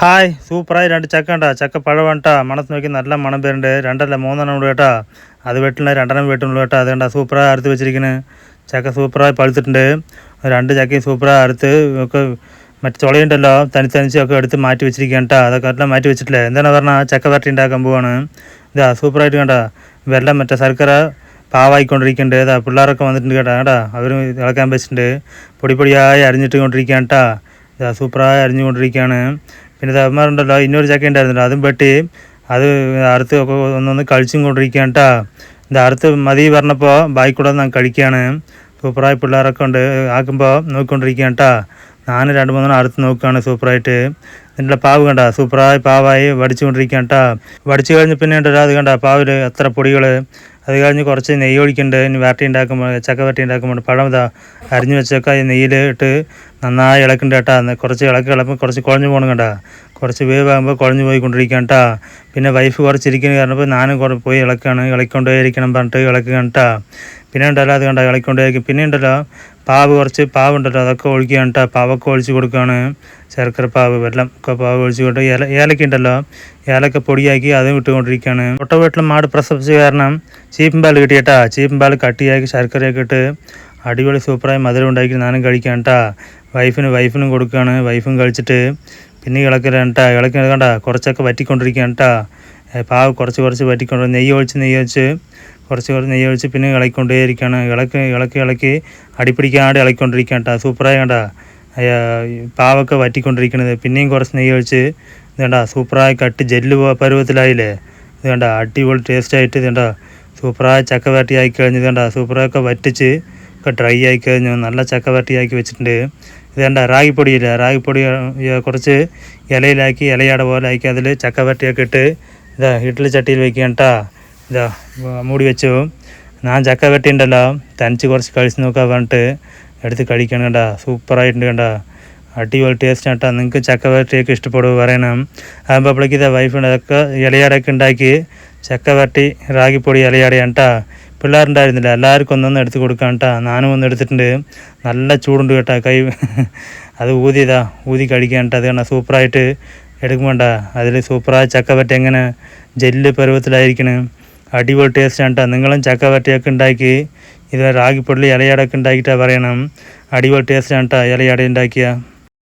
hi സൂപ്പറായി 2 ചക്ക ഉണ്ടാ ചക്ക പഴവണ്ടാ മണത്ത് നോക്കി നല്ല മണം പേരുണ്ട് 2 അല്ല 3 ഉണ്ട് കേട്ടാ അത് വെട്ടില്ല 2 വെട്ടുള്ളൂ കേട്ടാ അത് കണ്ടാ സൂപ്പറായി അറുത്ത് വെച്ചിരിക്കുന്നത് ചക്ക സൂപ്പറായി പഴുത്തിട്ടുണ്ട് 2 ചക്കയും സൂപ്പറായി അറുത്ത് ഒക്കെ മറ്റു ചുളയുണ്ടല്ലോ തനിച്ചൊക്കെ എടുത്ത് മാറ്റി വെച്ചിരിക്കുകയാണ് കേട്ടോ അതൊക്കെ എല്ലാം മാറ്റി വെച്ചിട്ടില്ലേ എന്താണ് പറഞ്ഞാൽ ചക്ക വരട്ടി ഉണ്ടാക്കാൻ പോവാണ് ഇതാ സൂപ്പറായിട്ട് കണ്ടാ വെള്ളം മറ്റേ ശർക്കര പാവായിക്കൊണ്ടിരിക്കുന്നുണ്ട് ഇതാ പിള്ളേരൊക്കെ വന്നിട്ടുണ്ട് കേട്ടാ അവരും ഇളക്കാൻ വെച്ചിട്ടുണ്ട് പൊടിയായി അരിഞ്ഞിട്ട് കൊണ്ടിരിക്കുകയാണ് കേട്ടാ ഇതാ സൂപ്പറായി അരിഞ്ഞുകൊണ്ടിരിക്കുകയാണ് പിന്നെ തമ്മറുണ്ടല്ലോ ഇന്നൊരു ചക്ക ഉണ്ടായിരുന്നല്ലോ അതും വെട്ടി അത് അറുത്ത് ഒക്കെ ഒന്നൊന്ന് കഴിച്ചും കൊണ്ടിരിക്കുകയാണ് കേട്ടോ ഇത് അറുത്ത് മതി പറഞ്ഞപ്പോൾ ബാക്കി കൂടെ ഞാൻ കഴിക്കുകയാണ് സൂപ്പറായി പിള്ളേരൊക്കെ ഉണ്ട് ആക്കുമ്പോൾ നോക്കിക്കൊണ്ടിരിക്കുകയാണ് കേട്ടോ ഞാൻ 2-3 അറുത്ത് നോക്കുകയാണ് സൂപ്പറായിട്ട് ഇതിൻ്റെ പാവ് കണ്ട സൂപ്പറായി പാവായി വടിച്ചുകൊണ്ടിരിക്കുകയാണ് കേട്ടോ വടിച്ചു കഴിഞ്ഞ് പിന്നെ ഉണ്ടല്ലോ അത് കണ്ട പാവിൽ എത്ര പൊടികൾ അത് കഴിഞ്ഞ് കുറച്ച് നെയ്യ് ഒഴിക്കുന്നുണ്ട് ഇനി വരട്ടി ഉണ്ടാക്കുമ്പോൾ ചക്ക വരട്ടി ഉണ്ടാക്കുമ്പോൾ പഴം ഇതാ അരിഞ്ഞ് വെച്ചൊക്കെ ഈ നെയ്യിൽ ഇട്ട് നന്നായി ഇളക്കുന്നുണ്ട് കേട്ടോ കുറച്ച് ഇളക്കുമ്പോൾ കുറച്ച് കുഴഞ്ഞു പോകണം കണ്ട കുറച്ച് വേവാകുമ്പോൾ കുഴഞ്ഞു പോയിക്കൊണ്ടിരിക്കുകയാണ് കേട്ടോ പിന്നെ വൈഫ് കുറച്ചിരിക്കുന്നത് കാരണപ്പോൾ ഞാനും പോയി ഇളക്കൊണ്ടേ ഇരിക്കണം പറഞ്ഞിട്ട് ഇളക്കുകയാണ് കേട്ടോ പിന്നെ ഉണ്ടല്ലോ അത് കണ്ട ഇളക്കൊണ്ടേയിരിക്കും പിന്നെ ഉണ്ടല്ലോ കുറച്ച് പാവുണ്ടല്ലോ അതൊക്കെ ഒഴിക്കുകയാണ് കേട്ടോ പാവൊക്കെ ഒഴിച്ച് കൊടുക്കുകയാണ് ശർക്കര പാവ് വെള്ളം ഒക്കെ പാവ് ഒഴിച്ച് കൊണ്ട് ഏലക്ക ഉണ്ടല്ലോ ഏലക്ക പൊടിയാക്കി അതും ഇട്ടുകൊണ്ടിരിക്കുകയാണ് തൊട്ട വീട്ടിൽ മാട് പ്രസവിച്ച കാരണം ചീപ്പും പാൽ കിട്ടിയേട്ടാ ചീപ്പും പാൽ കട്ടിയാക്കി ശർക്കരയൊക്കെ ഇട്ട് അടിപൊളി സൂപ്പറായി മധുരം ഉണ്ടാക്കി ഞാനും കഴിക്കുകയാണ് കേട്ടോ വൈഫിനും കൊടുക്കുകയാണ് വൈഫും കഴിച്ചിട്ട് പിന്നെ ഇളക്കലാണ് കേട്ടോ ഇളക്കുന്നത് കണ്ട കുറച്ചൊക്കെ വറ്റിക്കൊണ്ടിരിക്കുകയാണ് കേട്ടോ പാവ് കുറച്ച് വറ്റിക്കൊണ്ട് നെയ്യ് ഒഴിച്ച് കുറച്ച് നെയ്യ് ഒഴിച്ച് പിന്നെ ഇളക്കിക്കൊണ്ടേയിരിക്കുകയാണ് ഇളക്കി അടിപ്പിടിക്കാണ്ട് ഇളക്കിക്കൊണ്ടിരിക്കുകയാണ് കേട്ടോ സൂപ്പറായി കണ്ട പാവൊക്കെ വറ്റിക്കൊണ്ടിരിക്കണത് പിന്നെയും കുറച്ച് നെയ്യ് ഒഴിച്ച് ഇത് കണ്ട സൂപ്പറായി കട്ടി ജെല്ല് പരുവത്തിലായില്ലേ ഇത് കണ്ട അടിപൊളി ടേസ്റ്റായിട്ട് ഇത് കണ്ട സൂപ്പറായി ചക്ക വരട്ടി ആക്കി കഴിഞ്ഞത് കണ്ട സൂപ്പറായൊക്കെ വറ്റിച്ച് ഒക്കെ ഡ്രൈ ആയി കഴിഞ്ഞു നല്ല ചക്ക വരട്ടി ആക്കി വെച്ചിട്ടുണ്ട് ഇത് കണ്ട റാഗിപ്പൊടിയില്ല റാഗിപ്പൊടി കുറച്ച് ഇലയിലാക്കി ഇലയാട പോലെ ആക്കി അതിൽ ചക്ക വരട്ടിയൊക്കെ ഇട്ട് ഇതാ ഇഡ്ഡലി ചട്ടിയിൽ വെക്കുകയാണ് കേട്ടോ ഇതാ മൂടി വെച്ചു ഞാൻ ചക്ക വരട്ടി ഉണ്ടല്ലോ തനിച്ച് കുറച്ച് കഴിച്ച് നോക്കാൻ പറഞ്ഞിട്ട് എടുത്ത് കഴിക്കണം കേട്ടോ സൂപ്പറായിട്ടുണ്ട് കേട്ടോ അടിപൊളി ടേസ്റ്റ് കേട്ടോ നിങ്ങൾക്ക് ചക്ക വരട്ടിയൊക്കെ ഇഷ്ടപ്പെടുമോ പറയണം ആകുമ്പോൾ അപ്പോഴേക്ക് ഇതാ വൈഫുണ്ട് അതൊക്കെ ഇലയാടൊക്കെ ഉണ്ടാക്കി ചക്ക വരട്ടി റാഗിപ്പൊടി ഇലയാടയാണ് കേട്ടോ പിള്ളേരുണ്ടായിരുന്നില്ല എല്ലാവർക്കും ഒന്നൊന്ന് എടുത്ത് കൊടുക്കാം കേട്ടോ ഞാനും ഒന്ന് എടുത്തിട്ടുണ്ട് നല്ല ചൂടുണ്ട് കേട്ടോ കൈ അത് ഊതി കഴിക്കാൻ കേട്ടോ അത് കാണാം സൂപ്പറായിട്ട് എടുക്കുമ്പോണ്ട അതിൽ സൂപ്പറായ ചക്ക വരട്ടി എങ്ങനെ ജെല്ല് പരുവത്തിലായിരിക്കണം അടിപൊളി ടേസ്റ്റാണ് കേട്ടോ നിങ്ങളും ചക്ക വരട്ടിയൊക്കെ ഉണ്ടാക്കി ഇത് റാഗിപ്പൊടി ഇലയാടൊക്കെ ഉണ്ടാക്കിയിട്ടാണ് പറയണം അടിപൊളി ടേസ്റ്റാണ് കേട്ടോ ഇലയാട ഉണ്ടാക്കിയ